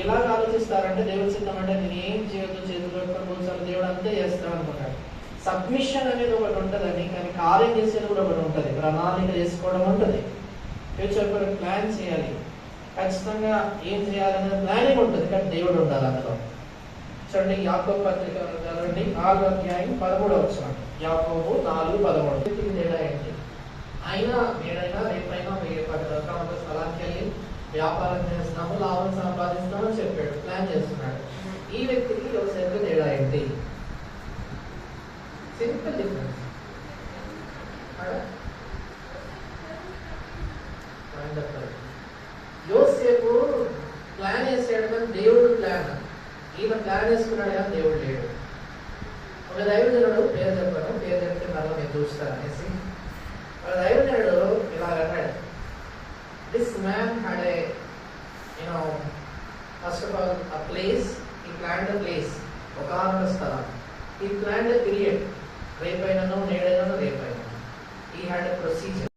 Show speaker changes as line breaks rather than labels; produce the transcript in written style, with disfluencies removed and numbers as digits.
ఎలాగ ఆలోచిస్తారంటే దేవుడి చిత్తం అంటే నేను ఏం చేయొద్దు, చేతులు పెట్టుకొని కూర్చొని దేవుడు అంతే చేస్తాడు అనుకుంటాడు. సబ్మిషన్ అనేది ఒకటి ఉంటుందండి, కానీ కార్యం చేసేది కూడా ఒకటి ఉంటుంది. ప్రణాళిక చేసుకోవడం ఉంటుంది, ఫ్యూచర్ కొరకు ప్లాన్ చేయాలి, ఖచ్చితంగా ఏం చేయాలనే ప్లానింగ్ ఉంటుంది, కానీ దేవుడు ఉండాలి అందులో. చూడండి యాకోబు పత్రిక చదవండి 4వ అధ్యాయం 13వ వచనం. యాకోబు 4:13. తేడా ఏంటి? అయినా నేడైనా రేపైనా ఒక స్థలానికి వెళ్ళి వ్యాపారం చేస్తాము, లాభం సంపాదిస్తాము అని చెప్పాడు, ప్లాన్ చేస్తున్నాడు. ఈ వ్యక్తికి యోసేపు తేడా ఏంటి? Simple difference. యోసేపు ప్లాన్ వేసాడు కానీ దేవుడు ప్లాన్, ఈయన ప్లాన్ వేసుకున్నాడు కానీ దేవుడు లేడు. ఒక దైవజనుడు, పేరు చెప్పాను, పేరు చెప్తే మళ్ళీ మీరు చూస్తారు అనేసి, ఒక దైవజనుడు ఇలా అన్నాడు, this man had a first of all a place, he planned a place, ఒకనొక స్థలం, he planned a period, రేపైనా